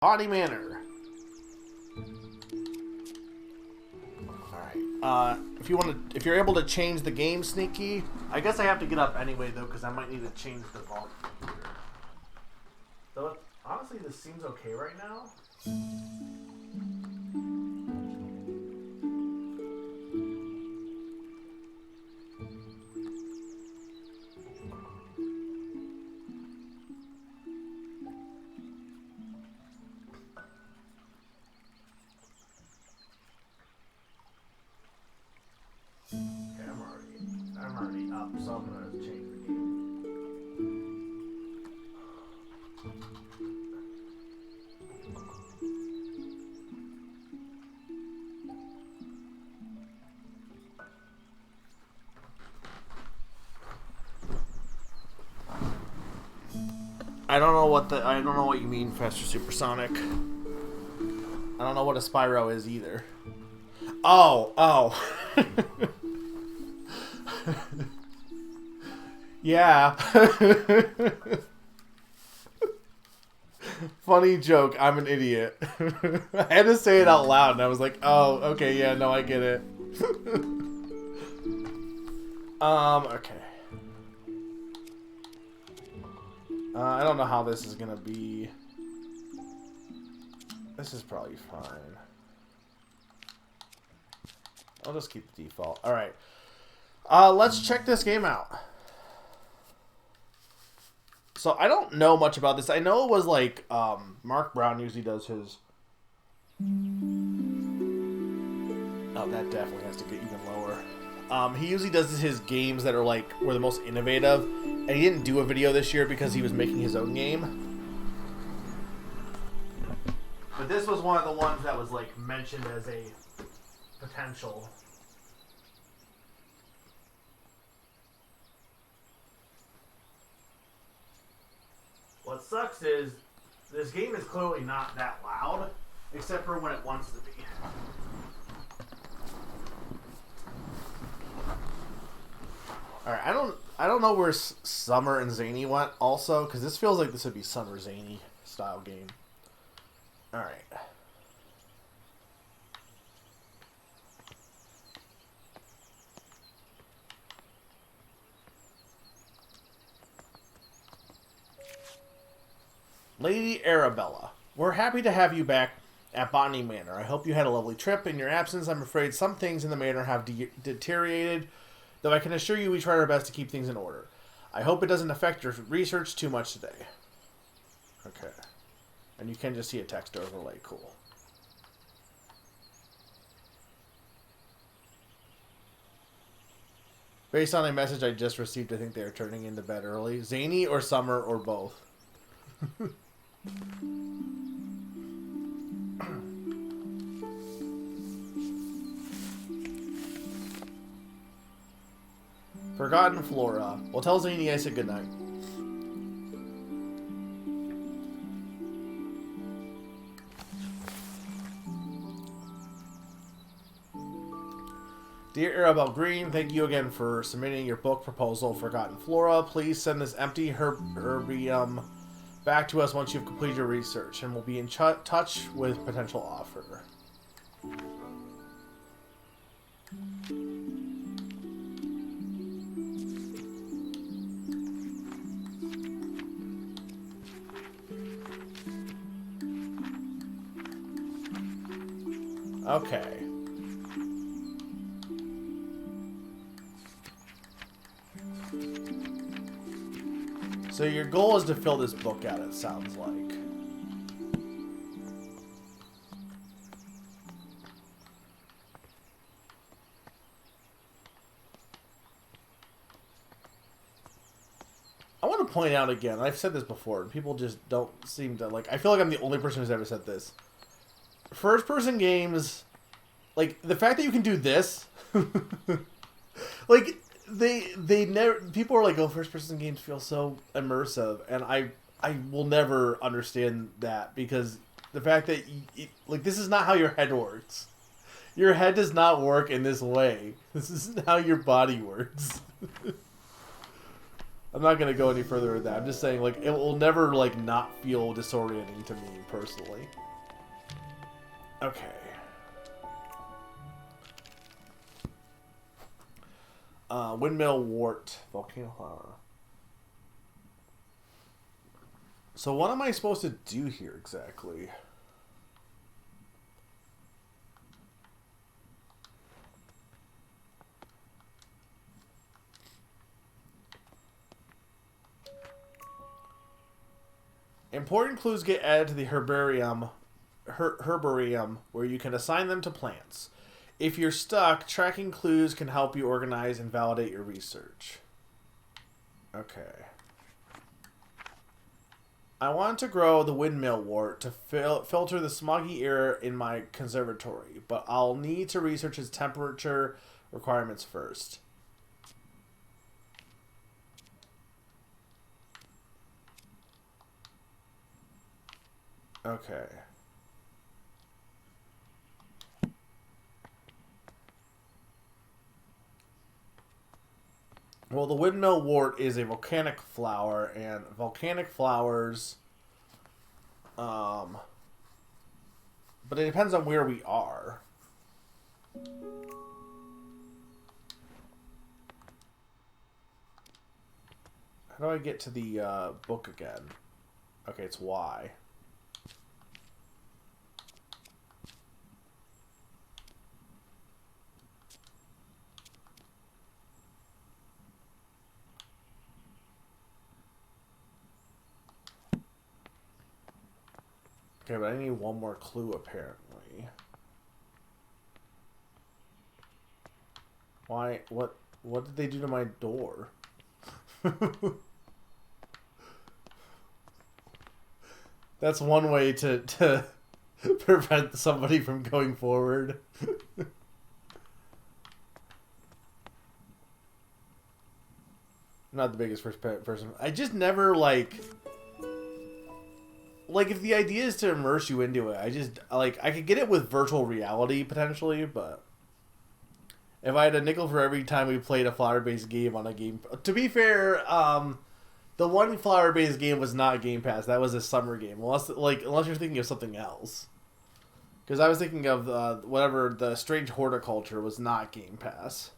Botany Manor. Alright. If you're able to change the game, Sneaky, I guess I have to get up anyway though, because I might need to change the volume here. So honestly, this seems okay right now. Okay, I'm already up, so I'm gonna change the game. I don't know what you mean, Faster Supersonic. I don't know what a Spyro is either. Oh. Yeah. Funny joke. I'm an idiot. I had to say it out loud, and I was like, "Oh, okay, yeah, no, I get it." Okay. I don't know how this is gonna be. This is probably fine. I'll just keep the default. All right. Let's check this game out. So I don't know much about this. I know it was like Mark Brown usually does his. Oh, that definitely has to get even lower. He usually does his games that are like were the most innovative, and he didn't do a video this year because he was making his own game. But this was one of the ones that was like mentioned as a potential. What sucks is this game is clearly not that loud, except for when it wants to be. All right, I don't know where Summer and Zany went also, because this feels like this would be Summer Zany style game. All right. Lady Arabella, we're happy to have you back at Botany Manor. I hope you had a lovely trip. In your absence, I'm afraid some things in the manor have deteriorated, though I can assure you we tried our best to keep things in order. I hope it doesn't affect your research too much today. Okay. And you can just see a text overlay. Cool. Based on a message I just received, I think they are turning into bed early. Zany or Summer or both. Forgotten Flora. Well, tell Zany I said goodnight. Dear Arabelle Green, thank you again for submitting your book proposal, Forgotten Flora. Please send this empty herbium back to us once you've completed your research, and we'll be in touch with potential offer. Okay. So your goal is to fill this book out, it sounds like. I want to point out again, I've said this before, and people just don't seem to, like, I feel like I'm the only person who's ever said this. First-person games, like, the fact that you can do this, like, they never, people are like, oh, first-person games feel so immersive, and I will never understand that, because the fact that, like, this is not how your head works. Your head does not work in this way. This is how your body works. I'm not gonna go any further with that. I'm just saying, like, it will never, like, not feel disorienting to me, personally. Okay. Windmill wart. Volcano flower. So what am I supposed to do here, exactly? Important clues get added to the herbarium, where you can assign them to plants. If you're stuck, tracking clues can help you organize and validate your research. Okay. I want to grow the windmill wart to filter the smoggy air in my conservatory, but I'll need to research its temperature requirements first. Okay. Well, the windmill wart is a volcanic flower, and volcanic flowers, but it depends on where we are. How do I get to the book again? Okay, it's Y. Okay, but I need one more clue, apparently. Why? What did they do to my door? That's one way to prevent somebody from going forward. I'm not the biggest first person. I just never, like, if the idea is to immerse you into it, I just, like, I could get it with virtual reality, potentially, but if I had a nickel for every time we played a flower-based game on a game... To be fair, the one flower-based game was not Game Pass. That was a summer game. Unless you're thinking of something else. Because I was thinking of whatever, the Strange Horticulture was not Game Pass.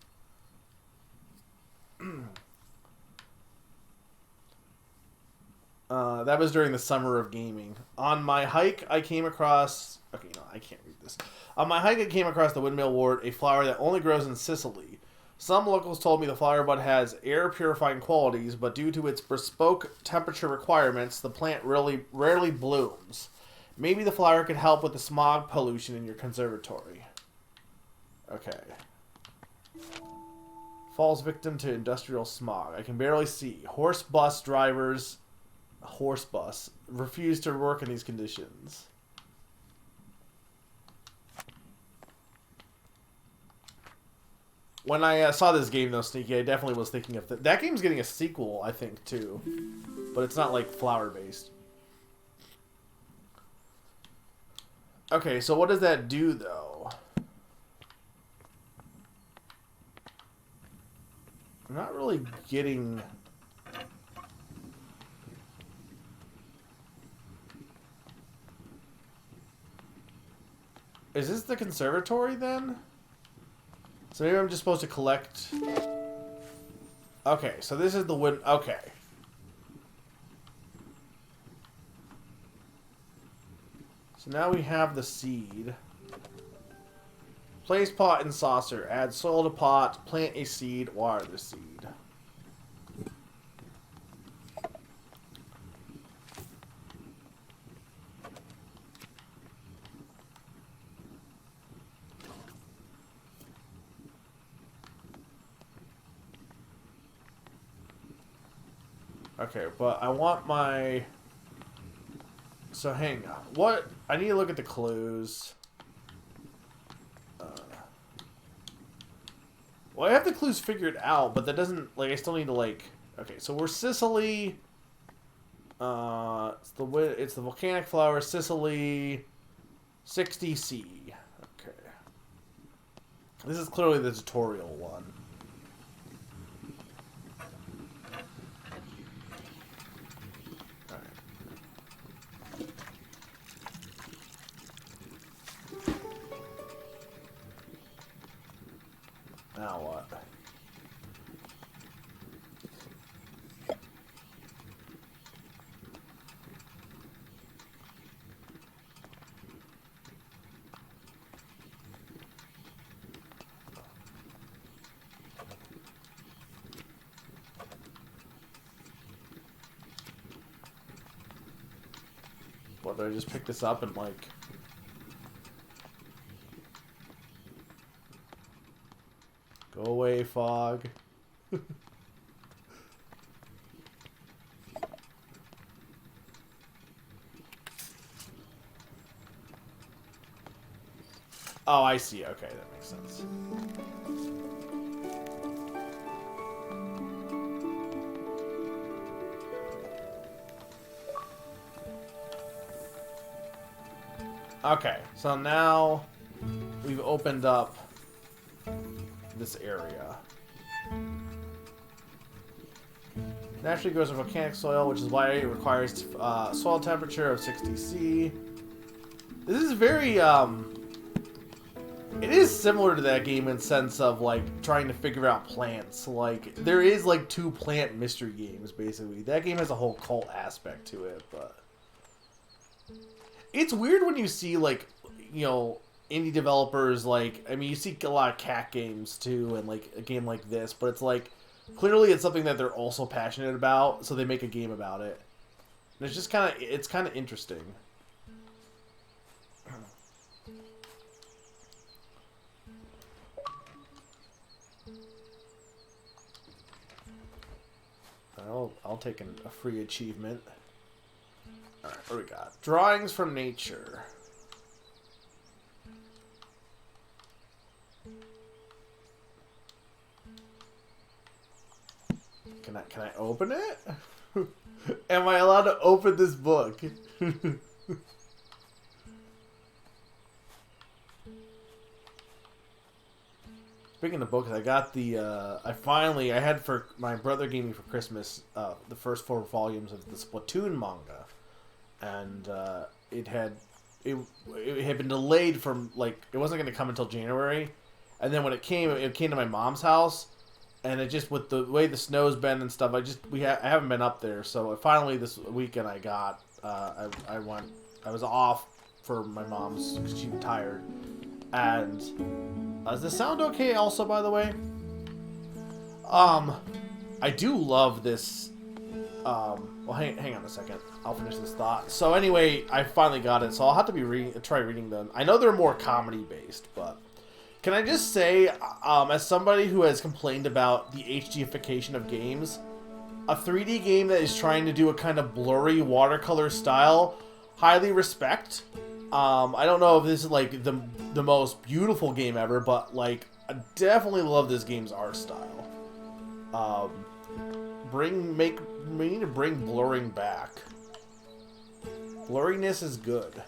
That was during the summer of gaming. On my hike, I came across... Okay, no, I can't read this. On my hike, I came across the windmill wart, a flower that only grows in Sicily. Some locals told me the flower bud has air-purifying qualities, but due to its bespoke temperature requirements, the plant rarely blooms. Maybe the flower could help with the smog pollution in your conservatory. Okay. Falls victim to industrial smog. I can barely see. Horse bus refuse to work in these conditions. When I saw this game, though, Sneaky, I definitely was thinking of that game's getting a sequel, I think, too. But it's not, like, flower-based. Okay, so what does that do, though? I'm not really getting... Is this the conservatory, then? So maybe I'm just supposed to collect... Okay, so this is the wind... Okay. So now we have the seed. Place pot in saucer. Add soil to pot. Plant a seed. Water the seed. Okay, but I want my... So hang on. What? I need to look at the clues. Well, I have the clues figured out, but that doesn't... Like, I still need to, like... Okay, so we're Sicily. It's the volcanic flower, Sicily. 60C. Okay. This is clearly the tutorial one. Now what? What, did I just pick this up and like... Go away, fog. Oh, I see. Okay, that makes sense. Okay, so now we've opened up this area. Naturally grows in volcanic soil, which is why it requires soil temperature of 60 C. This is very, it is similar to that game in sense of, like, trying to figure out plants. Like, there is, like, 2 plant mystery games, basically. That game has a whole cult aspect to it, but... It's weird when you see, like, you know, indie developers, like, I mean, you see a lot of cat games, too, and, like, a game like this, but it's, like, clearly it's something that they're also passionate about, so they make a game about it. And it's just kind of, it's kind of interesting. I'll take a free achievement. Alright, what do we got? Drawings from nature. Can I open it? Am I allowed to open this book? Speaking of books, I got the, I had for, my brother gave me for Christmas, the first 4 volumes of the Splatoon manga. And, it had been delayed from, like, it wasn't going to come until January. And then when it came to my mom's house. And it just, with the way the snow's been and stuff, I haven't been up there. So finally this weekend I got, I was off for my mom's, because she was tired. And, does this sound okay also, by the way? I do love this, well, hang on a second. I'll finish this thought. So anyway, I finally got it, so I'll have to try reading them. I know they're more comedy-based, but... Can I just say, as somebody who has complained about the HDification of games, a 3D game that is trying to do a kind of blurry watercolor style, highly respect. I don't know if this is like the most beautiful game ever, but like, I definitely love this game's art style. We need to bring blurring back. Blurriness is good.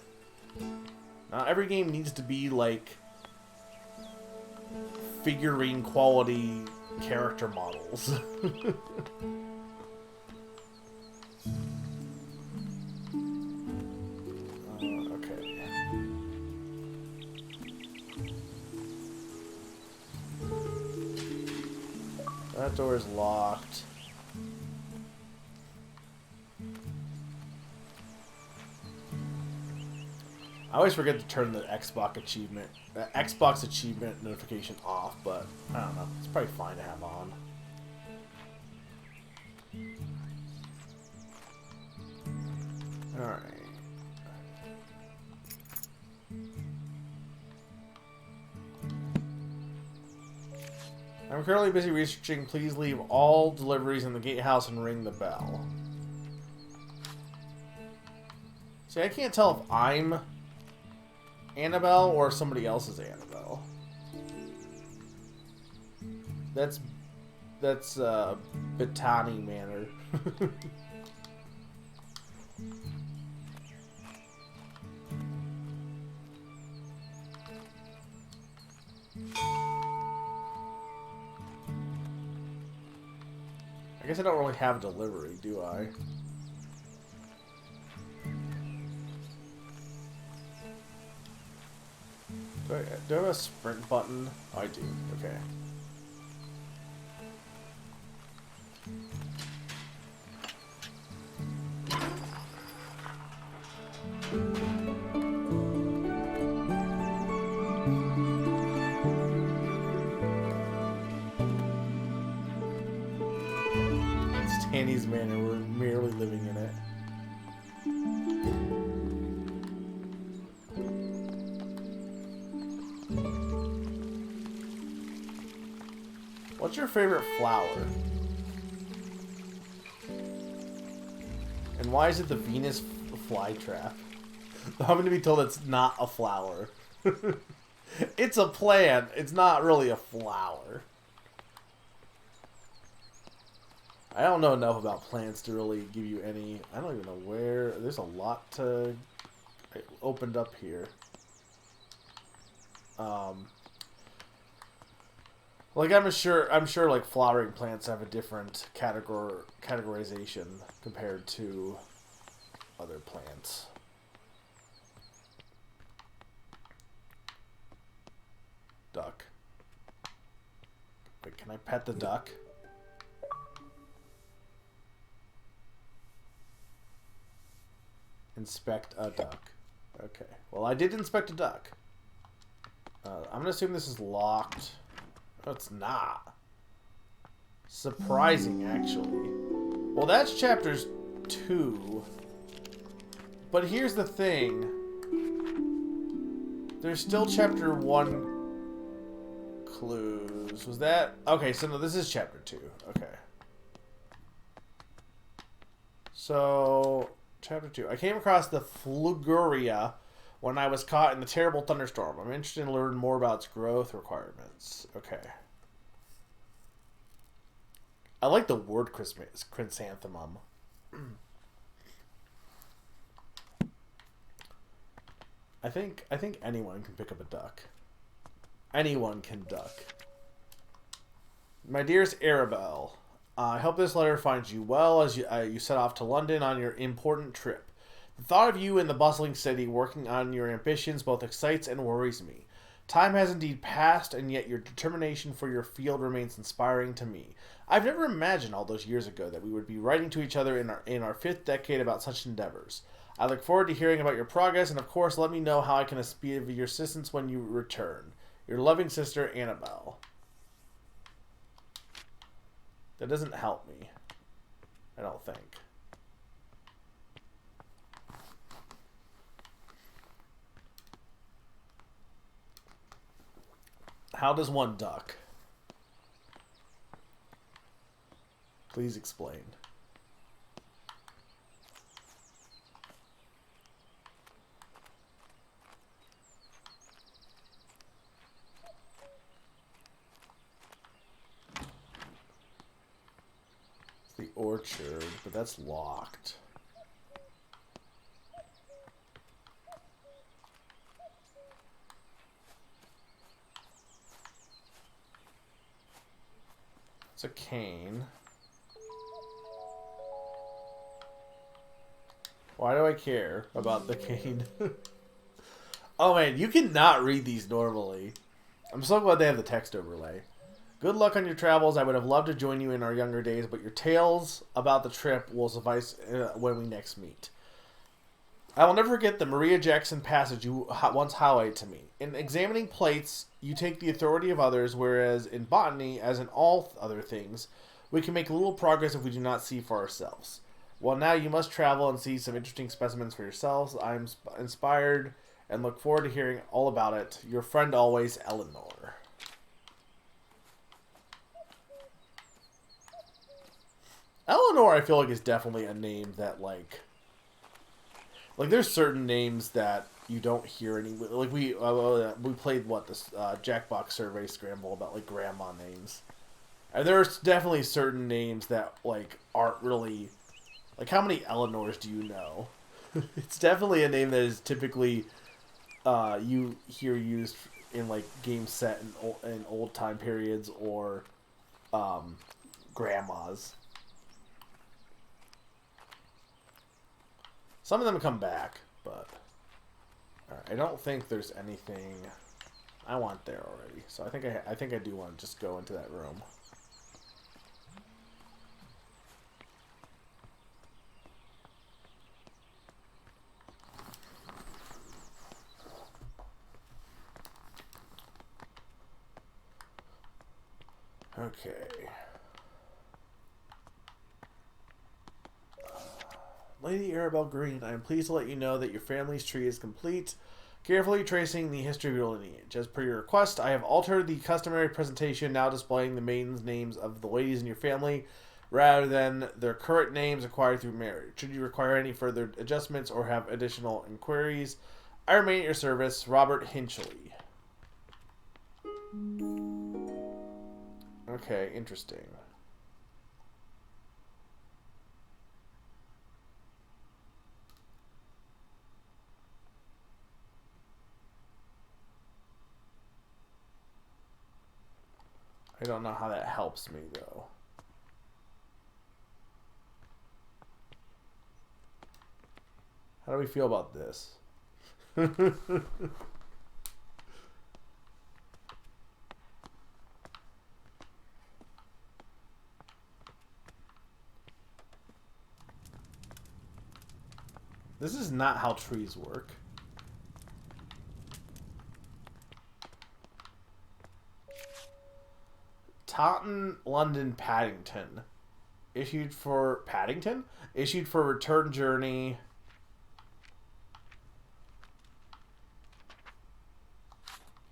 Not every game needs to be like figurine quality character models. Okay. That door is locked. I always forget to turn the Xbox achievement notification off, but I don't know. It's probably fine to have on. Alright. I'm currently busy researching. Please leave all deliveries in the gatehouse and ring the bell. See, I can't tell if I'm Annabelle or somebody else's Annabelle. That's Botany Manor. I guess I don't really have delivery, do I? Do I have a sprint button? Oh, I do. Okay. manor. We're merely living in it. What's your favorite flower? And why is it the Venus flytrap? I'm going to be told it's not a flower. It's a plant. It's not really a flower. I don't know enough about plants to really give you any... I don't even know where... There's a lot to... I opened up here. Like I'm sure like flowering plants have a different categorization compared to other plants. Duck. Wait, can I pet the duck? Inspect a duck. Okay. Well, I did inspect a duck. I'm gonna assume this is locked. No, it's not. Surprising, actually. Well, that's chapters 2. But here's the thing. There's still chapter 1 clues. Was that... Okay, so no, this is chapter 2. Okay. So, chapter 2. I came across the Fluguria when I was caught in the terrible thunderstorm. I'm interested in learning more about its growth requirements. Okay. I like the word chrysanthemum. I think anyone can pick up a duck. Anyone can duck. My dearest Arabelle, I hope this letter finds you well as you set off to London on your important trip. The thought of you in the bustling city working on your ambitions both excites and worries me. Time has indeed passed, and yet your determination for your field remains inspiring to me. I've never imagined all those years ago that we would be writing to each other in our 5th decade about such endeavors. I look forward to hearing about your progress, and of course let me know how I can be of your assistance when you return. Your loving sister, Annabelle. That doesn't help me. I don't think. How does one duck? Please explain. It's the orchard, but that's locked. It's a cane. Why do I care about the cane? Oh man, you cannot read these normally. I'm so glad they have the text overlay. Good luck on your travels. I would have loved to join you in our younger days, but your tales about the trip will suffice when we next meet. I will never forget the Maria Jackson passage you once highlighted to me. In examining plates, you take the authority of others, whereas in botany, as in all other things, we can make little progress if we do not see for ourselves. Well, now you must travel and see some interesting specimens for yourselves. I'm inspired and look forward to hearing all about it. Your friend always, Eleanor. Eleanor, I feel like, is definitely a name that, like there's certain names that you don't hear any. Like, we played, this Jackbox Survey Scramble about, like, grandma names. And there's definitely certain names that, like, aren't really... Like, how many Eleanors do you know? It's definitely a name that is typically you hear used in, like, games set in old time periods or grandmas. Some of them come back, but I don't think there's anything I want there already. So I think I do want to just go into that room. Okay. Lady Arabelle Green, I am pleased to let you know that your family's tree is complete. Carefully tracing the history of your lineage. As per your request, I have altered the customary presentation, now displaying the maidens' names of the ladies in your family, rather than their current names acquired through marriage. Should you require any further adjustments or have additional inquiries, I remain at your service, Robert Hinchley. Okay, interesting. I don't know how that helps me, though. How do we feel about this? This is not how trees work. Taunton, London, Paddington. Issued for Paddington? Issued for return journey.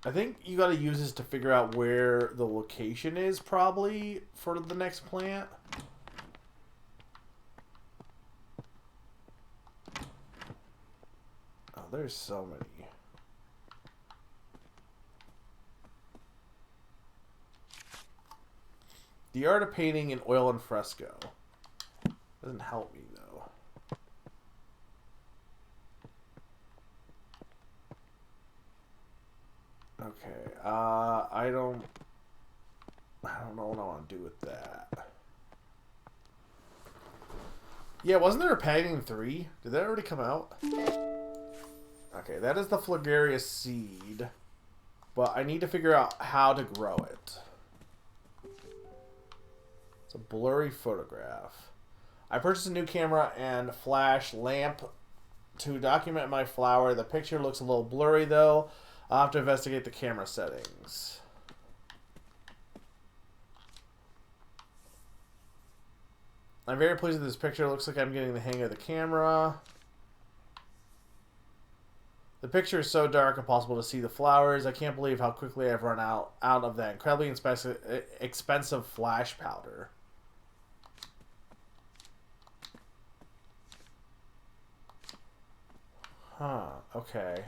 I think you gotta use this to figure out where the location is, probably, for the next plant. Oh, there's so many. The art of painting in oil and fresco. Doesn't help me, though. Okay, I don't know what I want to do with that. Yeah, wasn't there a Paddington 3? Did that already come out? Okay, that is the Phlegaria seed. But I need to figure out how to grow it. It's a blurry photograph. I purchased a new camera and flash lamp to document my flower. The picture looks a little blurry, though. I'll have to investigate the camera settings. I'm very pleased with this picture. It looks like I'm getting the hang of the camera. The picture is so dark, impossible to see the flowers. I can't believe how quickly I've run out of that incredibly expensive flash powder. Huh, okay.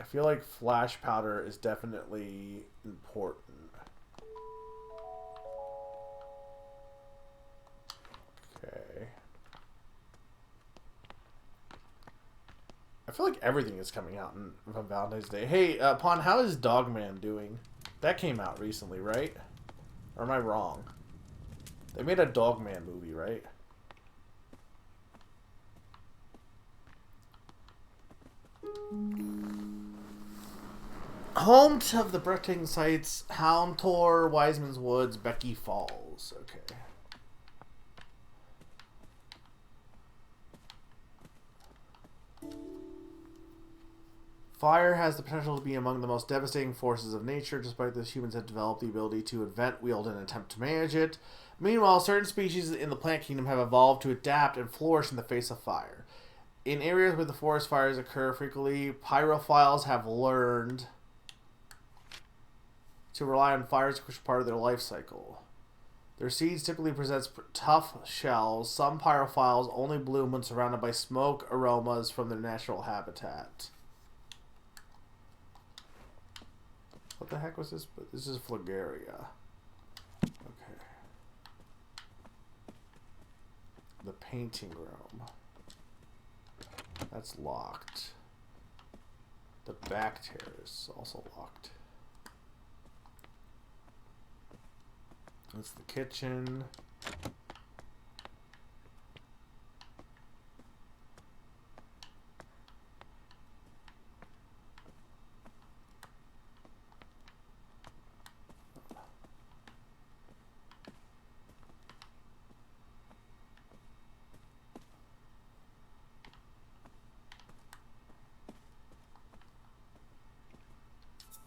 I feel like flash powder is definitely important. Okay. I feel like everything is coming out on Valentine's Day. Hey, Pon, how is Dogman doing? That came out recently, right? Or am I wrong? They made a Dogman movie, right? Home of the breathtaking sights, Hound Tor, Wiseman's Woods, Becky Falls. Okay. Fire has the potential to be among the most devastating forces of nature. Despite this, humans have developed the ability to invent, wield, and attempt to manage it. Meanwhile, certain species in the plant kingdom have evolved to adapt and flourish in the face of fire. In areas where the forest fires occur frequently, pyrophiles have learned to rely on fire as a part of their life cycle. Their seeds typically possess tough shells. Some pyrophiles only bloom when surrounded by smoke aromas from their natural habitat. What the heck was this? This is Phlegaria. Okay. The painting room. That's locked. The back terrace also locked. That's the kitchen.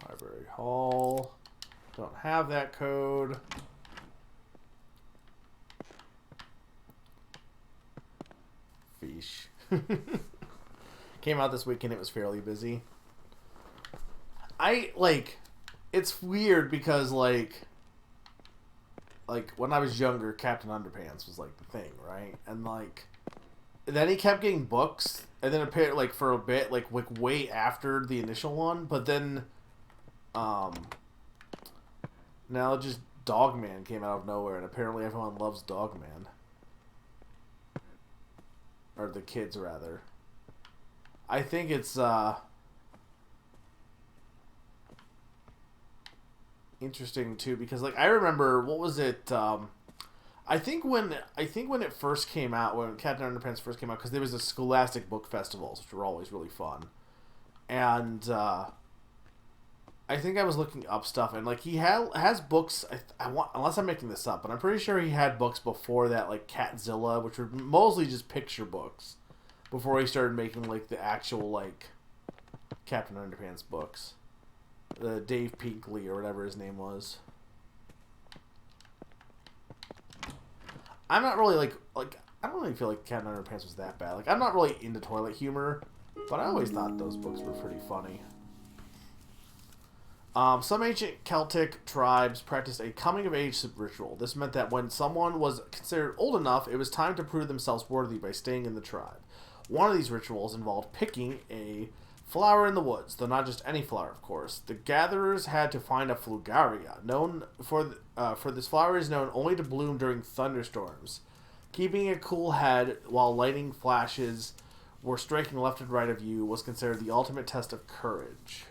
Library hall. Don't have that code. Came out this weekend. It was fairly busy. It's weird because when I was younger, Captain Underpants was like the thing, right? And then he kept getting books, and then appeared for a bit, way after the initial one. But then, now just Dogman came out of nowhere, and apparently everyone loves Dogman, or the kids rather. I think it's interesting too because I remember what was it? I think when it first came out, when Captain Underpants first came out, because there was the Scholastic Book Festivals, which were always really fun, and I think I was looking up stuff, and he has books. I want, unless I'm making this up, but I'm pretty sure he had books before that, Catzilla, which were mostly just picture books, before he started making the actual Captain Underpants books. Dave Pinkley or whatever his name was. I'm not really I don't really feel like Captain Underpants was that bad. I'm not really into toilet humor, but I always thought those books were pretty funny. Some ancient Celtic tribes practiced a coming-of-age ritual. This meant that when someone was considered old enough, it was time to prove themselves worthy by staying in the tribe. One of these rituals involved picking a flower in the woods, though not just any flower, of course. The gatherers had to find a flugaria, known for this flower is known only to bloom during thunderstorms. Keeping a cool head while lightning flashes were striking left and right of you was considered the ultimate test of courage.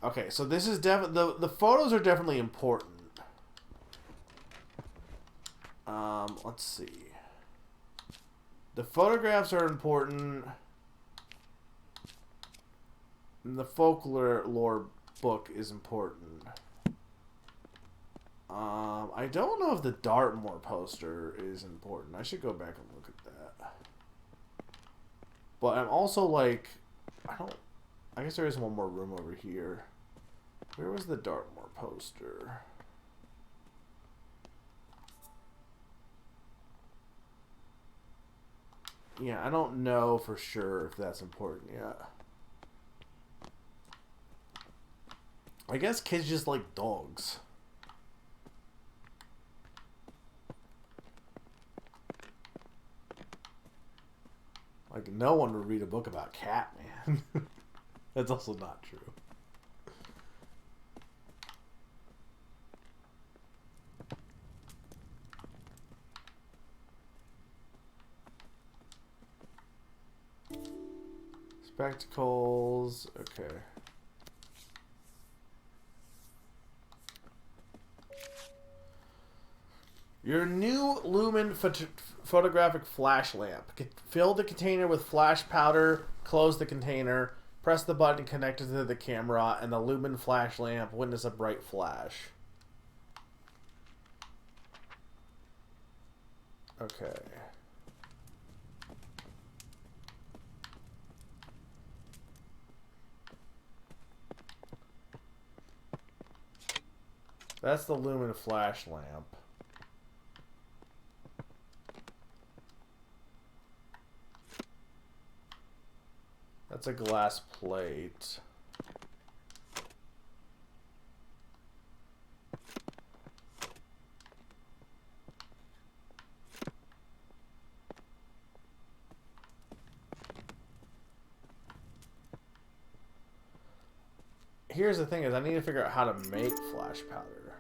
Okay, so this is the photos are definitely important. Let's see. The photographs are important. The folklore book is important. I don't know if the Dartmoor poster is important. I should go back and look at that. But I'm also I guess there is one more room over here. Where was the Dartmoor poster? Yeah, I don't know for sure if that's important yet. I guess kids just like dogs. No one would read a book about Catman. That's also not true. Spectacles. Okay. Your new Lumen photographic flash lamp. Fill the container with flash powder, close the container, press the button connected to the camera, and the Lumen flash lamp witness a bright flash. Okay. That's the Lumen flash lamp. That's a glass plate. Here's the thing is I need to figure out how to make flash powder.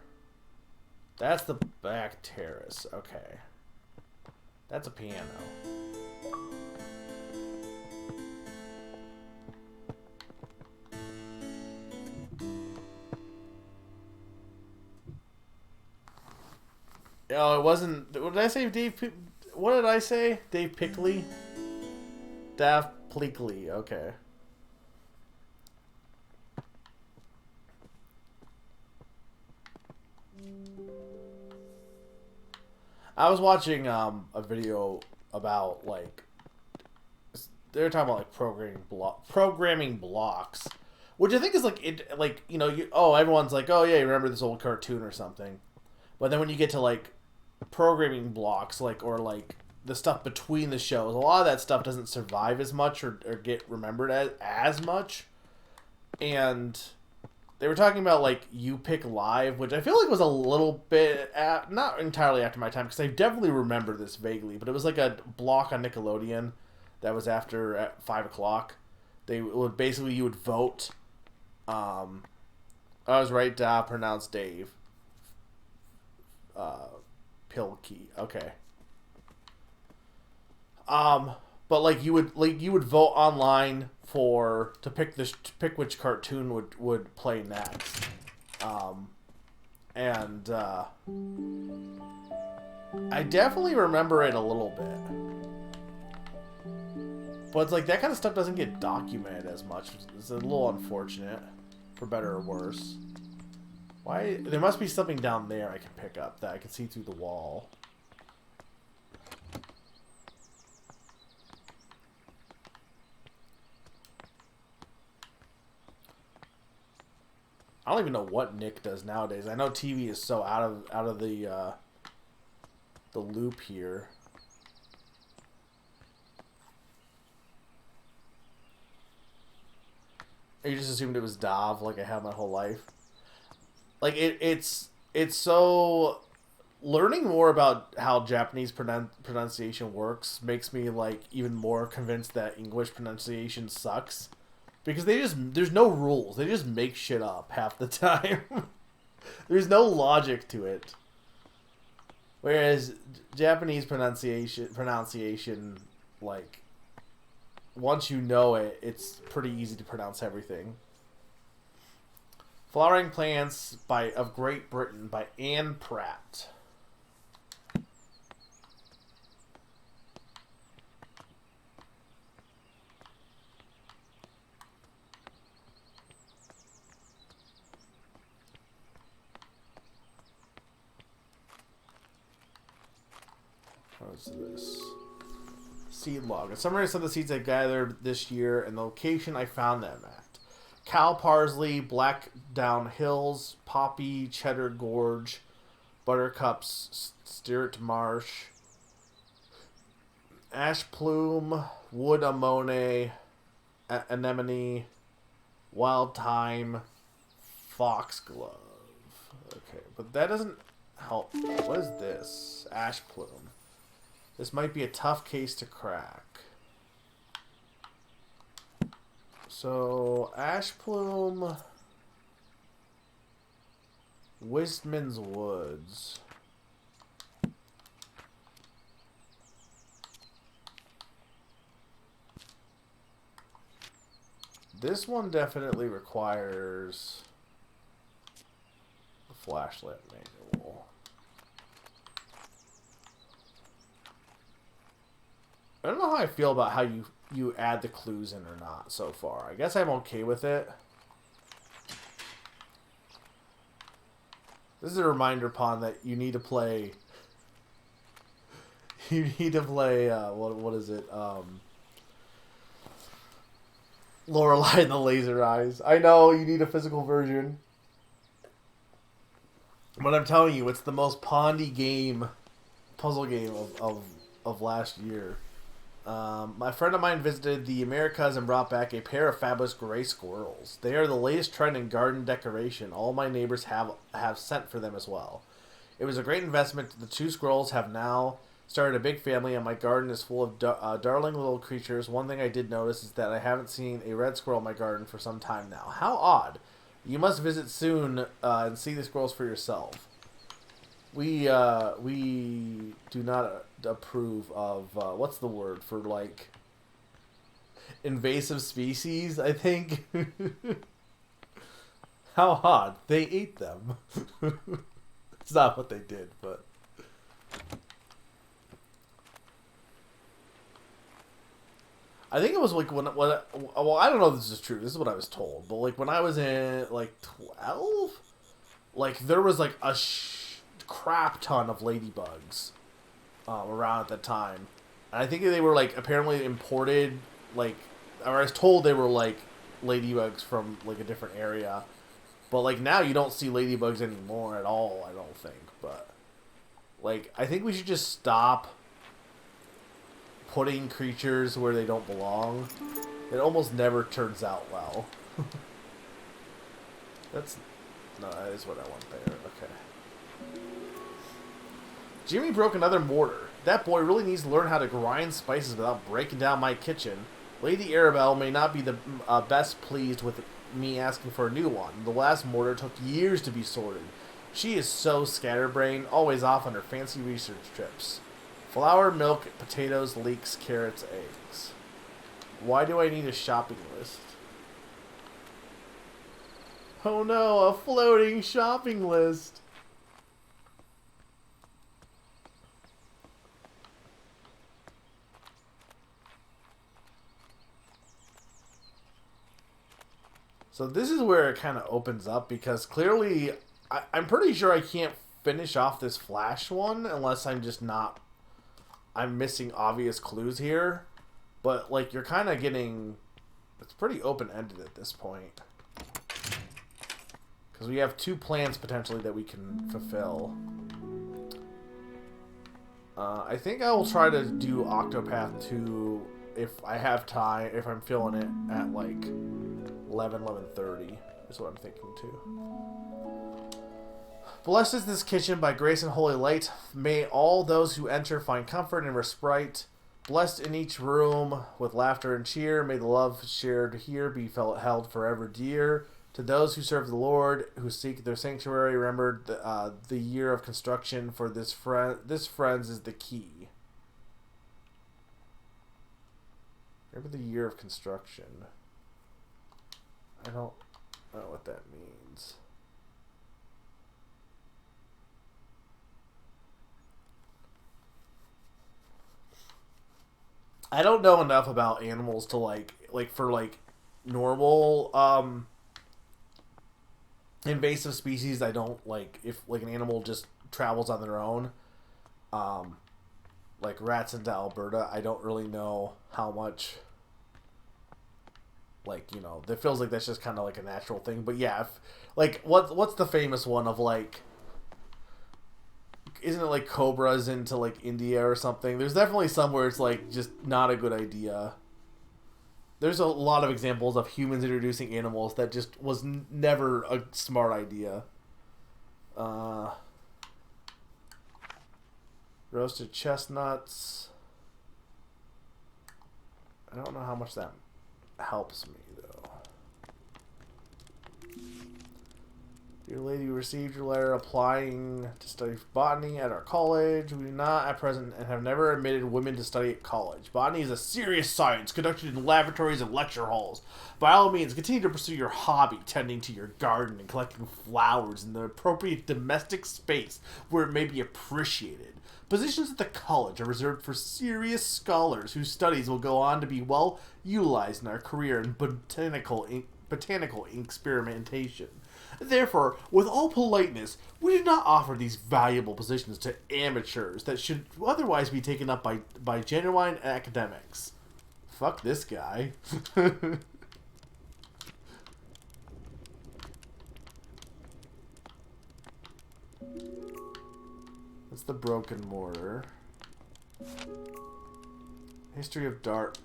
That's the back terrace. Okay. That's a piano. Oh, it wasn't. What did I say, Dave? What did I say? Dave Pickley? Daft Pleakley. Okay. I was watching a video about they were talking about programming blocks, which I think is everyone's like, oh yeah, you remember this old cartoon or something, but then when you get to programming blocks or the stuff between the shows. A lot of that stuff doesn't survive as much or get remembered as much. And they were talking about like You Pick Live, which I feel like was a little bit not entirely after my time, because I definitely remember this vaguely, but it was like a block on Nickelodeon that was after at 5 o'clock. They would basically, you would vote. I was right to pronounce Dave. Pilkey. Okay. But like you would vote online to pick which cartoon would play next. And I definitely remember it a little bit. But it's like that kind of stuff doesn't get documented as much. It's a little unfortunate, for better or worse. Why? There must be something down there I can pick up that I can see through the wall. I don't even know what Nick does nowadays. I know TV is so out of the loop here. You just assumed it was Dav, like I have my whole life. Like it's so, learning more about how Japanese pronunciation works makes me like even more convinced that English pronunciation sucks, because there's no rules. They just make shit up half the time. There's no logic to it. Whereas Japanese pronunciation, like, once you know it, it's pretty easy to pronounce everything. Flowering Plants of Great Britain by Anne Pratt. What's this? Seed log. A summary of some of the seeds I gathered this year and the location I found them at. Cow parsley, Blackdown Hills, poppy, Cheddar Gorge, buttercups, Sturt Marsh, ash plume, wood amone, anemone, wild thyme, foxglove. Okay, but that doesn't help. What is this? Ash plume. This might be a tough case to crack. So, ash plume, Wistman's Woods. This one definitely requires a flashlight manual. I don't know how I feel about how you add the clues in or not so far. I guess I'm okay with it. This is a reminder, Pon, that you need to play. You need to play. What is it? Lorelei and the Laser Eyes. I know you need a physical version, but I'm telling you, it's the most pondy puzzle game of last year. My friend of mine visited the Americas and brought back a pair of fabulous gray squirrels. They are the latest trend in garden decoration. All my neighbors have sent for them as well. It was a great investment. The two squirrels have now started a big family, and my garden is full of darling little creatures. One thing I did notice is that I haven't seen a red squirrel in my garden for some time now. How odd. You must visit soon and see the squirrels for yourself. We do not approve of what's the word for, like, invasive species, I think. How odd. They ate them. It's not what they did, but I think it was like when I don't know if this is true. This is what I was told, but like when I was in like 12, like there was like a crap ton of ladybugs around at the time. And I think they were like apparently imported, like, or I was told they were like ladybugs from like a different area. But like now you don't see ladybugs anymore at all, I don't think. But like I think we should just stop putting creatures where they don't belong, it almost never turns out well. No, that is what I want there. Okay. Jimmy broke another mortar. That boy really needs to learn how to grind spices without breaking down my kitchen. Lady Arabelle may not be the best pleased with me asking for a new one. The last mortar took years to be sorted. She is so scatterbrained, always off on her fancy research trips. Flour, milk, potatoes, leeks, carrots, eggs. Why do I need a shopping list? Oh no, a floating shopping list. So this is where it kind of opens up, because clearly I'm pretty sure I can't finish off this flash one unless I'm just not... I'm missing obvious clues here. But, like, you're kind of getting... It's pretty open-ended at this point. Because we have 2 plans, potentially, that we can fulfill. I think I will try to do Octopath 2 if I have time, if I'm feeling it at, like, 11:30 is what I'm thinking, too. Blessed is this kitchen by grace and holy light. May all those who enter find comfort and respite. Blessed in each room with laughter and cheer. May the love shared here be felt held forever dear. To those who serve the Lord, who seek their sanctuary, remember the year of construction. For this friends is the key. Remember the year of construction. I don't know what that means. I don't know enough about animals to like for like normal invasive species. I don't like if like an animal just travels on their own. Like rats into Alberta, I don't really know how much. Like, you know, it feels like that's just kind of like a natural thing. But yeah, like what's the famous one of like? Isn't it like cobras into like India or something? There's definitely some where it's like just not a good idea. There's a lot of examples of humans introducing animals that just was never a smart idea. Roasted chestnuts. I don't know how much that helps me though. Dear lady, we received your letter applying to study botany at our college. We do not at present and have never admitted women to study at college. Botany is a serious science conducted in laboratories and lecture halls. By all means, continue to pursue your hobby, tending to your garden and collecting flowers in the appropriate domestic space where it may be appreciated. Positions at the college are reserved for serious scholars whose studies will go on to be well utilized in our career in botanical experimentation. Therefore, with all politeness, we do not offer these valuable positions to amateurs that should otherwise be taken up by genuine academics. Fuck this guy. That's the broken mortar. History of Dartmoor.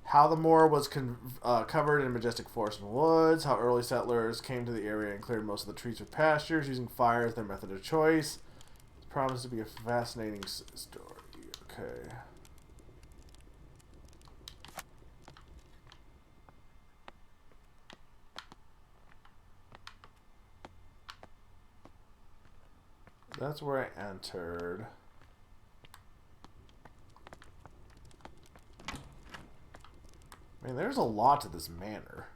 How the moor was covered in majestic forests and woods. How early settlers came to the area and cleared most of the trees for pastures, using fire as their method of choice. It promises to be a fascinating story. Okay. That's where I entered. Man, there's a lot to this manor.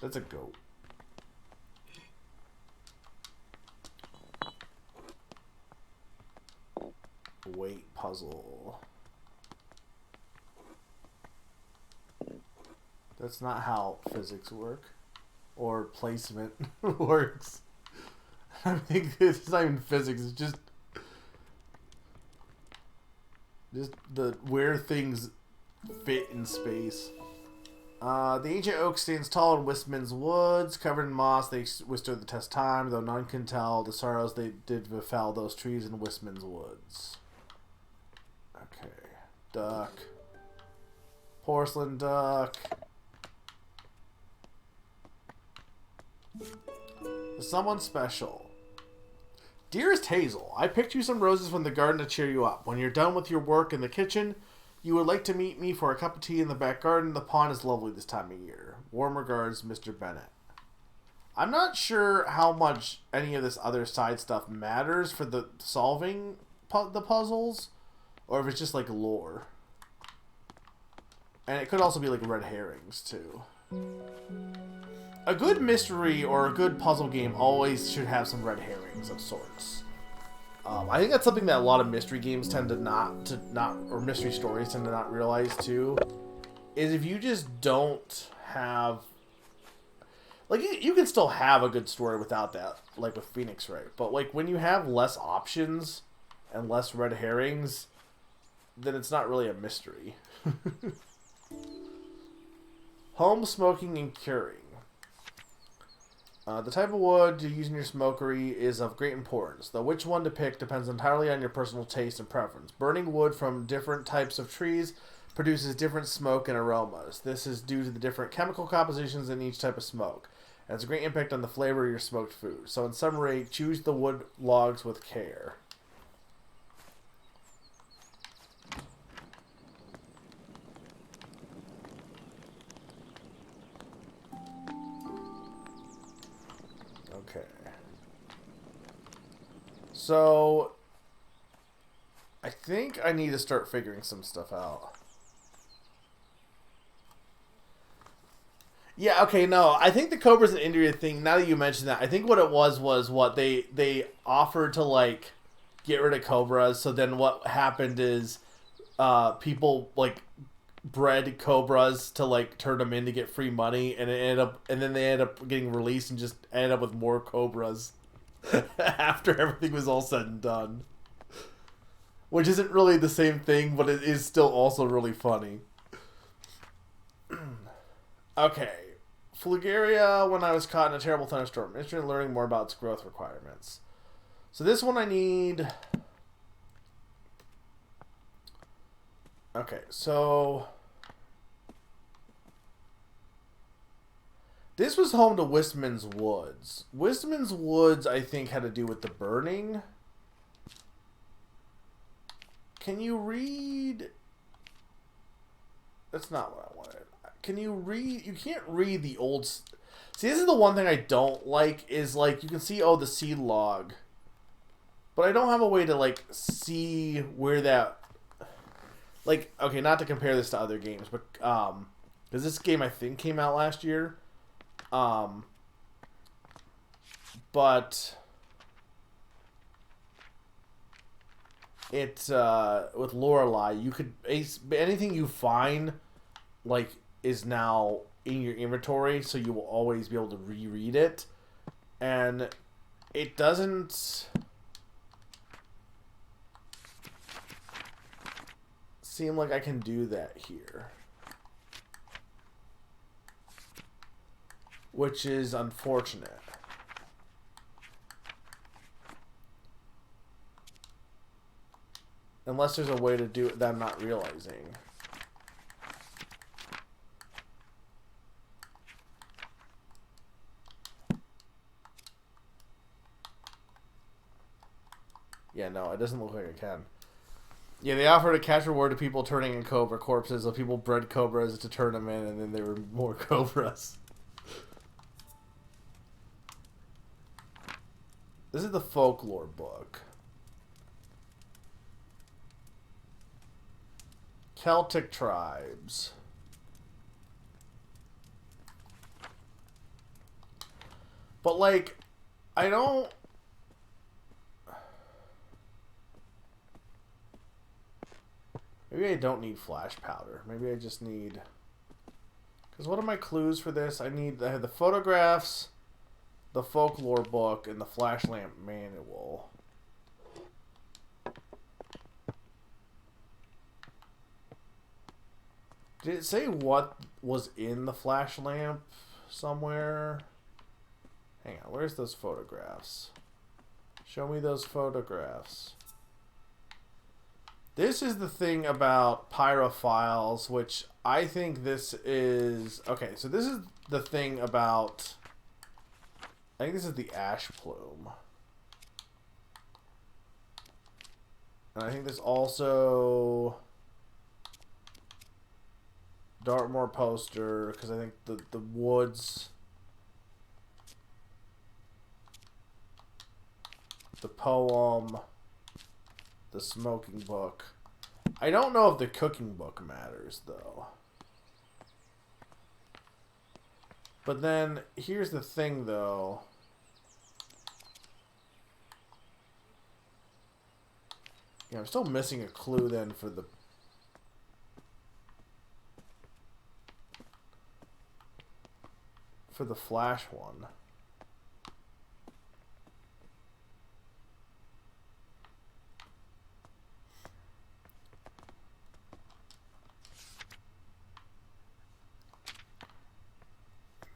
That's a goat. Weight puzzle. That's not how physics work. Or placement works. I think it's not even physics, it's just... Just the where things fit in space. The ancient oak stands tall in Wistman's woods, covered in moss. They withstood the test of time, though none can tell the sorrows they did befell those trees in Wistman's woods. Okay. Duck. Porcelain duck. Someone special. Dearest Hazel, I picked you some roses from the garden to cheer you up. When you're done with your work in the kitchen, you would like to meet me for a cup of tea in the back garden. The pond is lovely this time of year. Warm regards, Mr. Bennett. I'm not sure how much any of this other side stuff matters for the solving the puzzles, or if it's just like lore. And it could also be like red herrings too. A good mystery or a good puzzle game always should have some red herrings of sorts. I think that's something that a lot of mystery games tend to not, or mystery stories tend to not realize too, is if you just don't have, like, you can still have a good story without that, like with Phoenix Wright, but like when you have less options and less red herrings, then it's not really a mystery. Home smoking and curing. The type of wood you use in your smokery is of great importance, though which one to pick depends entirely on your personal taste and preference. Burning wood from different types of trees produces different smoke and aromas. This is due to the different chemical compositions in each type of smoke, and has a great impact on the flavor of your smoked food. So in summary, choose the wood logs with care. Okay. So, I think I need to start figuring some stuff out. Yeah, okay, no. I think the Cobra's an India thing. Now that you mention that, I think what it was what they offered to, like, get rid of Cobras. So then what happened is people, like, bred Cobras to, like, turn them in to get free money, and then they ended up getting released and just ended up with more Cobras after everything was all said and done. Which isn't really the same thing, but it is still also really funny. Okay. Flugaria, when I was caught in a terrible thunderstorm. Interested in learning more about its growth requirements. So this one I need... Okay, so... This was home to Wistman's Woods. Wistman's Woods, I think, had to do with the burning. Can you read... That's not what I wanted. Can you read... You can't read the old... See, this is the one thing I don't like, is, like, you can see, oh, the seed log. But I don't have a way to, like, see where that... Like, okay, not to compare this to other games, but, because this game, I think, came out last year. But... It, with Lorelei, you could... Anything you find, like, is now in your inventory, so you will always be able to reread it. And it doesn't seem like I can do that here, which is unfortunate. Unless there's a way to do it that I'm not realizing. Yeah, no, it doesn't look like I can. Yeah, they offered a cash reward to people turning in cobra corpses, so people bred cobras to turn them in, and then there were more cobras. This is the folklore book. Celtic tribes. But, like, I don't... Maybe I don't need flash powder. Maybe I just need... Because what are my clues for this? I have the photographs, the folklore book, and the flash lamp manual. Did it say what was in the flash lamp somewhere? Hang on, where's those photographs? Show me those photographs. This is the thing about pyrophiles, which I think this is... Okay, so this is the thing about... I think this is the ash plume. And I think this also... Dartmoor poster, because I think the woods... The poem... The smoking book. I don't know if the cooking book matters, though. But then, here's the thing, though. Yeah, I'm still missing a clue, then, for the flash one.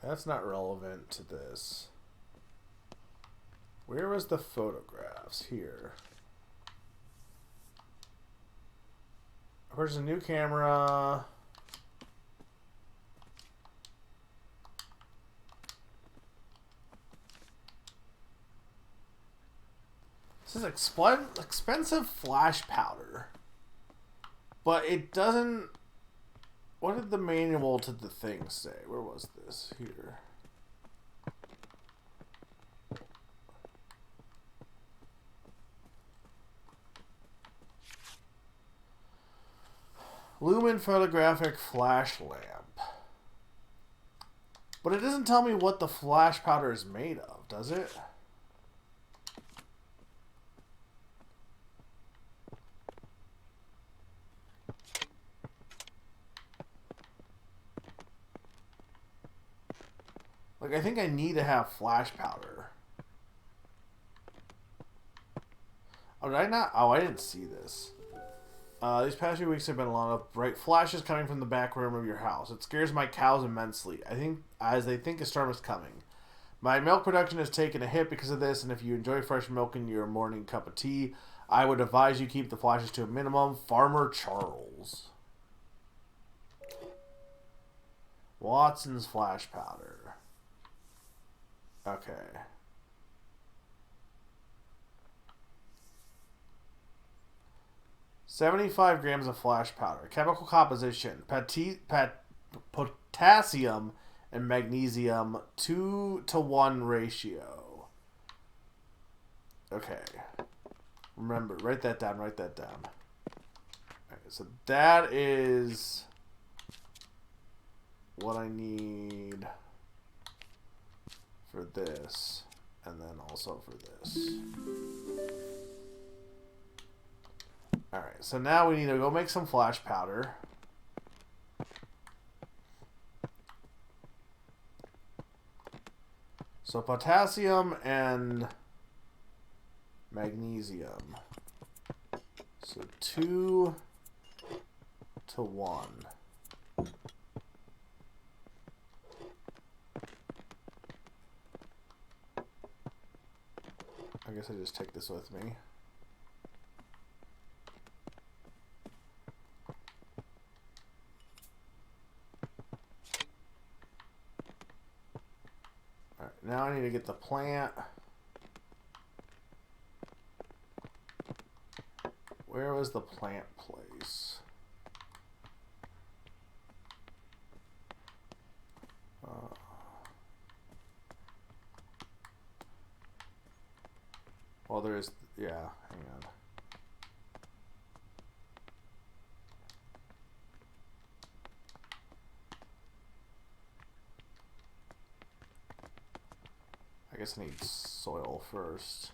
That's not relevant to this. Where was the photographs? Here. Where's a new camera? This is expensive flash powder. But it doesn't... What did the manual to the thing say? Where was this? Here. Lumen photographic flash lamp. But it doesn't tell me what the flash powder is made of, does it? Like, I think I need to have flash powder. Oh, did I not? Oh, I didn't see this. These past few weeks have been long of bright flashes coming from the back room of your house. It scares my cows immensely. As they think a storm is coming. My milk production has taken a hit because of this, and if you enjoy fresh milk in your morning cup of tea, I would advise you keep the flashes to a minimum. Farmer Charles. Watson's flash powder. Okay. $75 grams of flash powder. Chemical composition: potassium and magnesium, 2-to-1 ratio. Okay. Remember, write that down. Write that down. Okay, so that is what I need for this, and then also for this. Alright, so now we need to go make some flash powder. So potassium and magnesium. So 2-to-1. I guess I just take this with me. Alright, now I need to get the plant. Where was the plant place? Well, there's... Yeah, hang on. I guess I need soil first.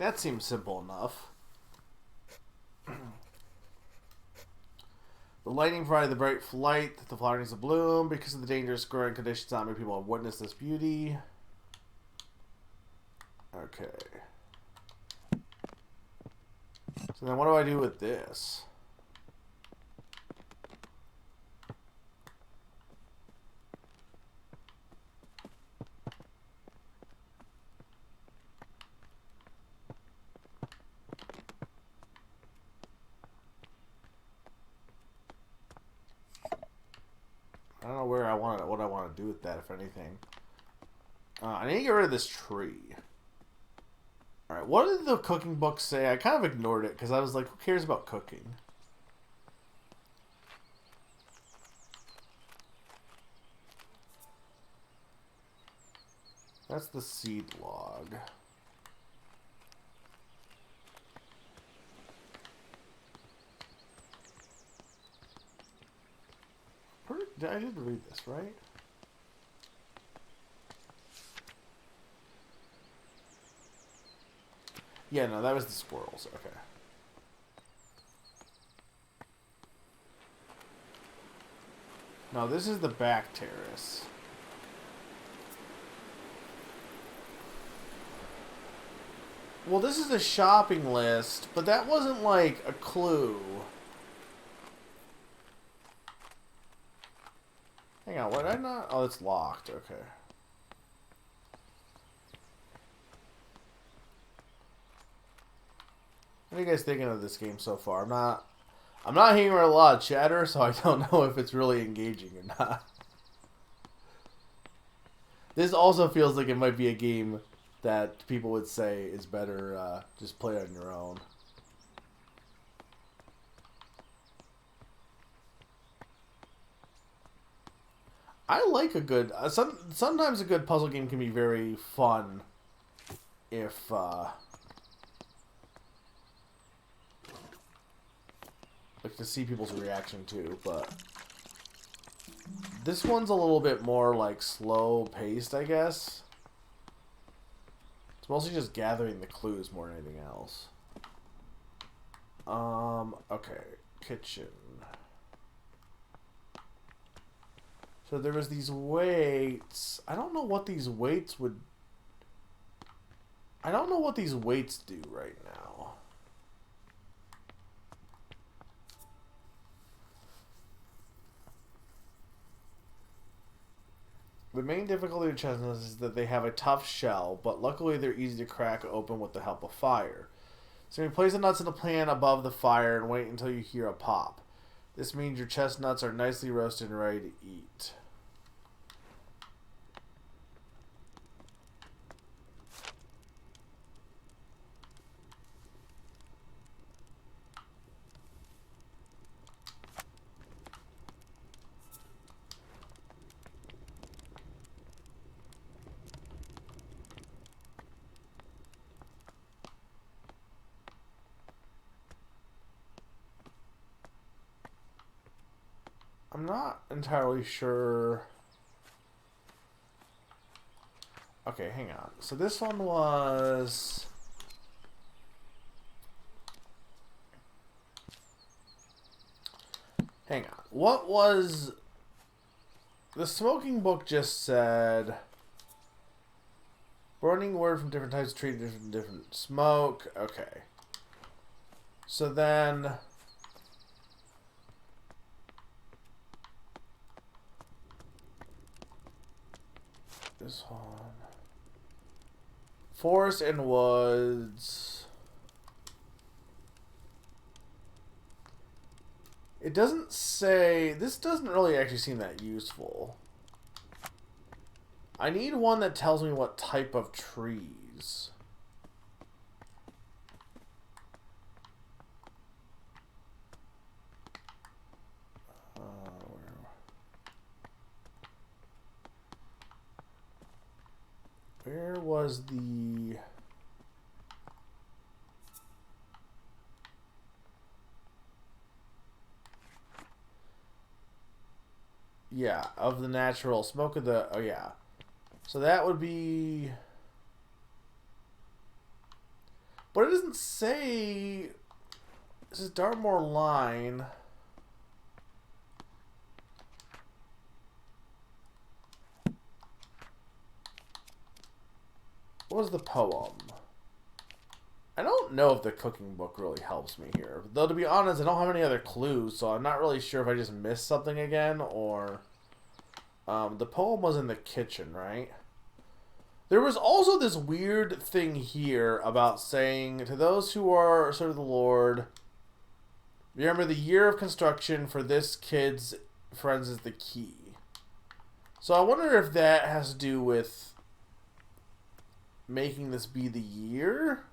That seems simple enough. The lightning provided the bright light, the flowerings of bloom. Because of the dangerous growing conditions, not many people have witnessed this beauty. Okay. So then what do I do with this? I don't know where I want it, what I want to do with that, if anything. I need to get rid of this tree. Alright, what did the cooking book say? I kind of ignored it because I was like, who cares about cooking? That's the seed log. I did read this, right? Yeah, no, that was the squirrels. Okay. No, this is the back terrace. Well, this is a shopping list, but that wasn't like a clue. Hang on, what did I not? Oh, it's locked. Okay. What are you guys thinking of this game so far? I'm not hearing a lot of chatter, so I don't know if it's really engaging or not. This also feels like it might be a game that people would say is better just play on your own. I like a good... sometimes a good puzzle game can be very fun if... like to see people's reaction to, but... This one's a little bit more like slow paced, I guess. It's mostly just gathering the clues more than anything else. Okay. Kitchen. So there was these weights. I don't know what these weights would... I don't know what these weights do right now. The main difficulty of chestnuts is that they have a tough shell, but luckily they're easy to crack open with the help of fire. So you place the nuts in a pan above the fire and wait until you hear a pop. This means your chestnuts are nicely roasted and ready to eat. I'm not entirely sure. Okay, hang on. So this one was... Hang on. What was... The smoking book just said... Burning wood from different types of trees, different smoke. Okay. So then... This one. Forest and woods. It doesn't say... This doesn't really actually seem that useful. I need one that tells me what type of trees. Where was the... Yeah, of the natural smoke of the... Oh, yeah. So that would be... But it doesn't say... This is Dartmoor Line. What was the poem? I don't know if the cooking book really helps me here. Though, to be honest, I don't have any other clues, so I'm not really sure if I just missed something again, or... the poem was in the kitchen, right? There was also this weird thing here about saying, to those who are sort of the Lord, remember the year of construction for this kid's friends is the key. So I wonder if that has to do with making this be the year?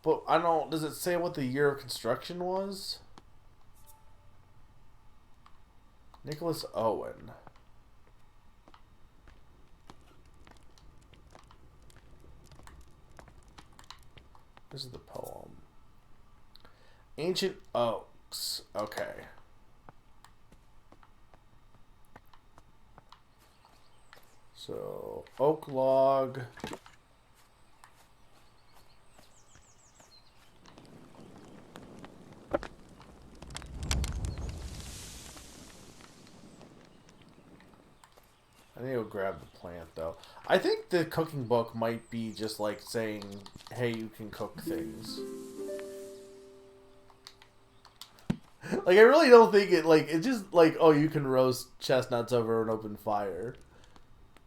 But I don't... Does it say what the year of construction was? Nicholas Owen. This is the poem. Ancient Oaks. Okay. So, oak log. I need to go grab the plant, though. I think the cooking book might be just like saying, hey, you can cook things. Like, I really don't think it, like, it's just like, oh, you can roast chestnuts over an open fire.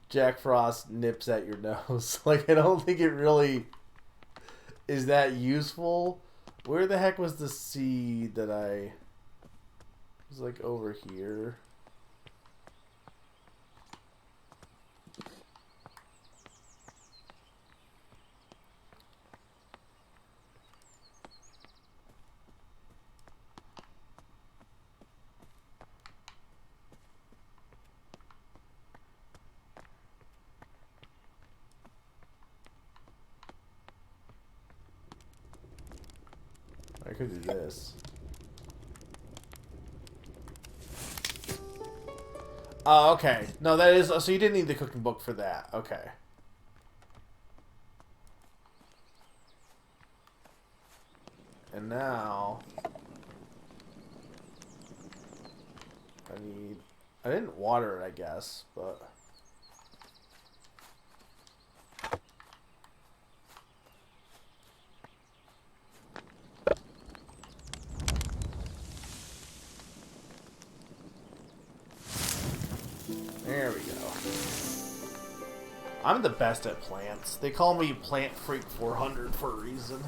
Jack Frost nips at your nose. Like, I don't think it really is that useful. Where the heck was the seed that I... It was, like, over here. I could do this. Oh, okay. No, that is... So you didn't need the cooking book for that. Okay. And now... I need... I didn't water it, I guess, but... There we go. I'm the best at plants. They call me Plant Freak 400 for a reason.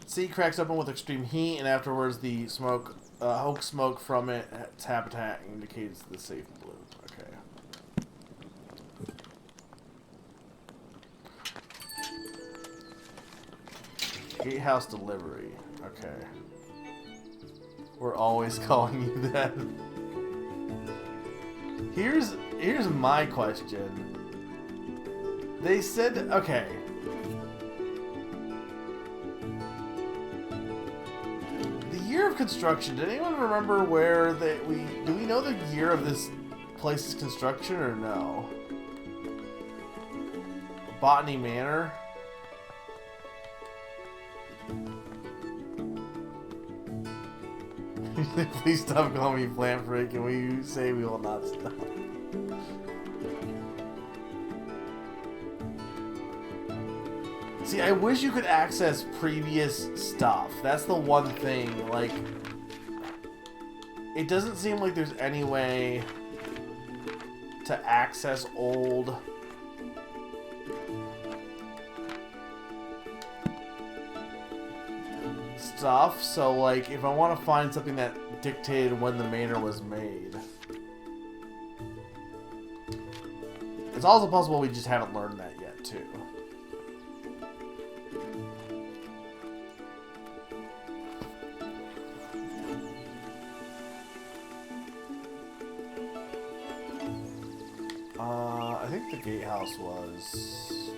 Seed cracks open with extreme heat, and afterwards the smoke, oak smoke from its habitat indicates the safe bloom. Okay. Gatehouse delivery. Okay. We're always calling you that. Here's my question. They said, okay. The year of construction. Did anyone remember where do we know the year of this place's construction or no? Botany Manor. Please stop calling me Plant Freak, and we say we will not stop. See, I wish you could access previous stuff. That's the one thing, like... It doesn't seem like there's any way to access old... stuff, so like if I want to find something that dictated when the manor was made, it's also possible we just haven't learned that yet too. I think the gatehouse was...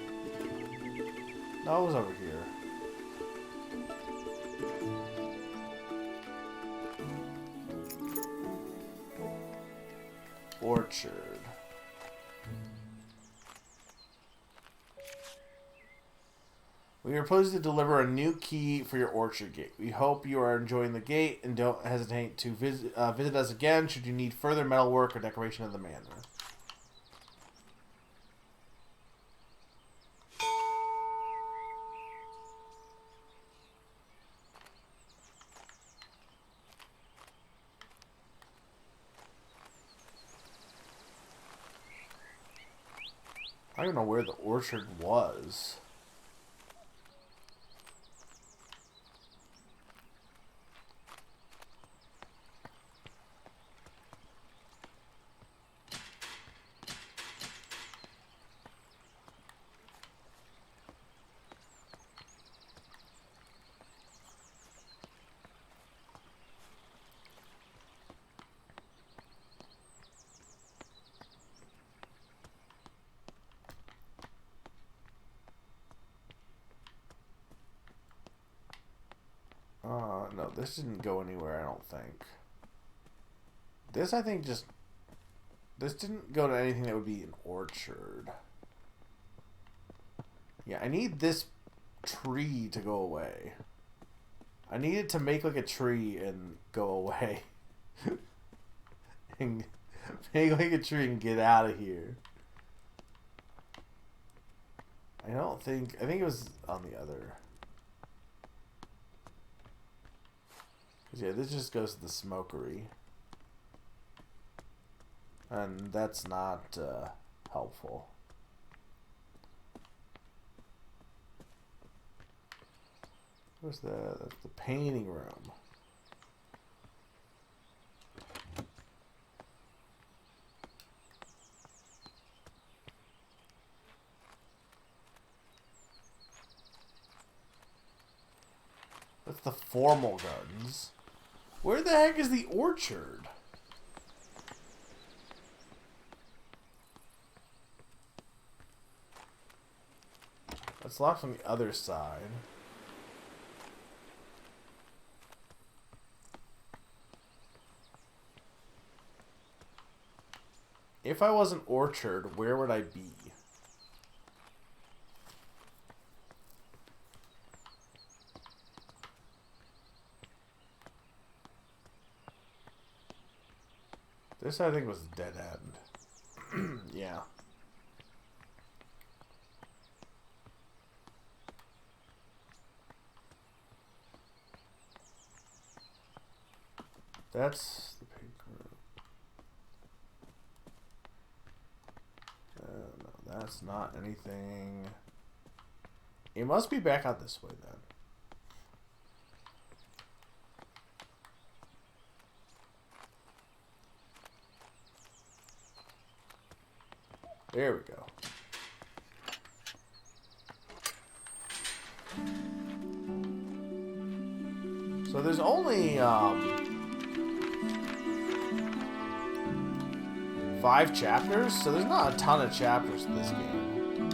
No, it was over here. Orchard. We are pleased to deliver a new key for your orchard gate. We hope you are enjoying the gate and don't hesitate to visit us again should you need further metalwork or decoration of the manor. I don't know where the orchard was. No, this didn't go anywhere, I don't think. This, I think, just... This didn't go to anything that would be an orchard. Yeah, I need this tree to go away. I need it to make like a tree and go away. And make like a tree and get out of here. I think it was on the other... Yeah, this just goes to the smokery. And that's not helpful. Where's that's the painting room. That's the formal gardens. Where the heck is the orchard? That's locked from the other side. If I was an orchard, where would I be? This, I think, was dead end. Yeah. That's the pink room. No, that's not anything. It must be back out this way then. There we go. So there's only 5 chapters, so there's not a ton of chapters in this game.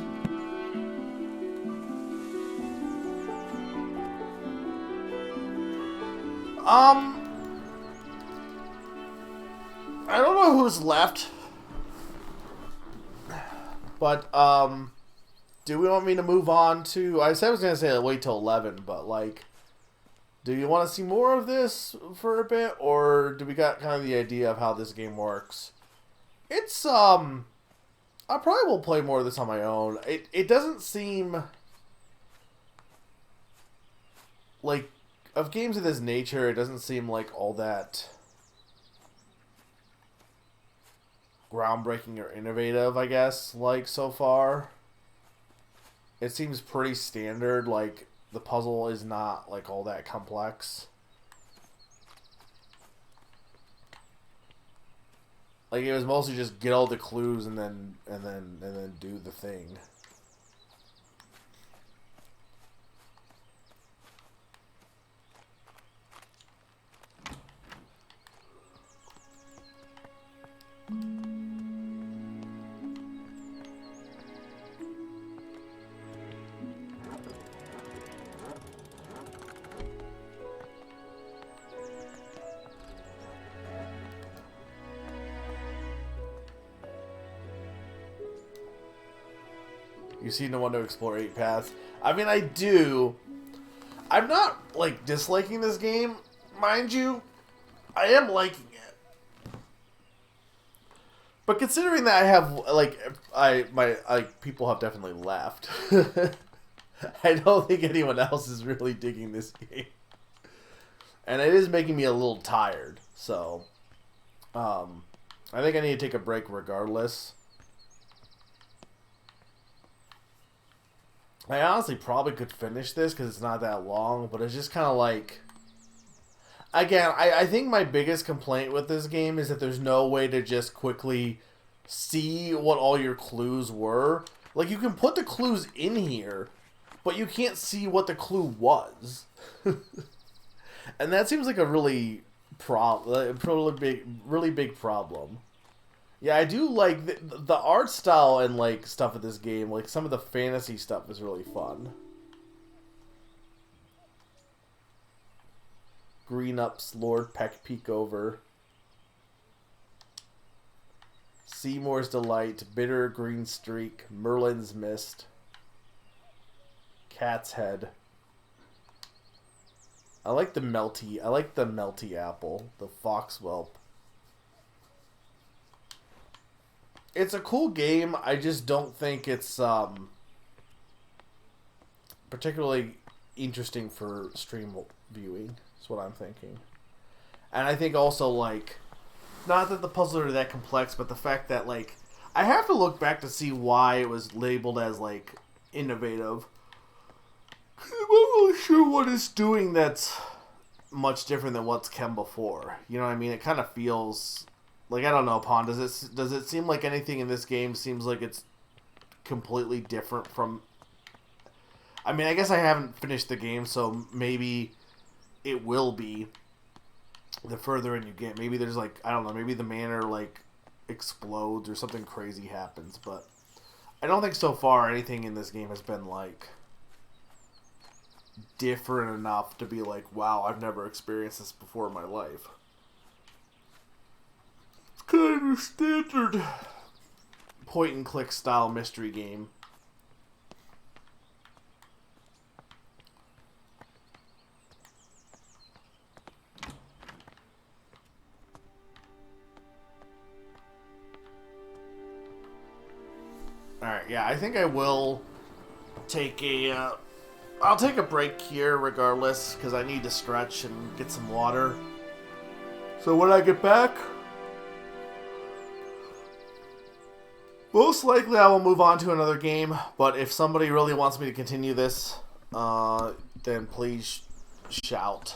I don't know who's left. But, do we want me to move on to... I said I was going to say wait till 11, but, like... Do you want to see more of this for a bit? Or do we got kind of the idea of how this game works? It's, I probably will play more of this on my own. It doesn't seem... Like, of games of this nature, it doesn't seem like all that... groundbreaking or innovative, I guess, like, so far. It seems pretty standard, like, the puzzle is not, like, all that complex. Like, it was mostly just get all the clues and then do the thing. You seem to want to explore 8 paths. I mean, I do. I'm not, like, disliking this game, mind you. I am liking it. But considering that I have, like, people have definitely left. I don't think anyone else is really digging this game. And it is making me a little tired, so... I think I need to take a break regardless. I honestly probably could finish this because it's not that long, but it's just kind of like... Again, I think my biggest complaint with this game is that there's no way to just quickly see what all your clues were. Like, you can put the clues in here, but you can't see what the clue was. And that seems like a really big problem. Yeah, I do like the art style and like stuff of this game. Like some of the fantasy stuff is really fun. Green Ups, Lord Peck Peekover, Seymour's Delight, Bitter Green Streak, Merlin's Mist, Cat's Head. I like the melty apple, the Foxwhelp. It's a cool game. I just don't think it's particularly interesting for stream viewing. That's what I'm thinking. And I think also, like, not that the puzzles are that complex, but the fact that, like, I have to look back to see why it was labeled as, like, innovative. I'm not really sure what it's doing that's much different than what's come before. You know what I mean? It kind of feels... Like, I don't know, Pon, does it seem like anything in this game seems like it's completely different from... I mean, I guess I haven't finished the game, so maybe it will be the further in you get. Maybe there's, like, I don't know, maybe the manor, like, explodes or something crazy happens, but I don't think so far anything in this game has been, like, different enough to be like, wow, I've never experienced this before in my life. Kind of standard point and click style mystery game. Alright, yeah, I think I will take a I'll take a break here regardless because I need to stretch and get some water. So when I get back, most likely I will move on to another game, but if somebody really wants me to continue this, then please shout.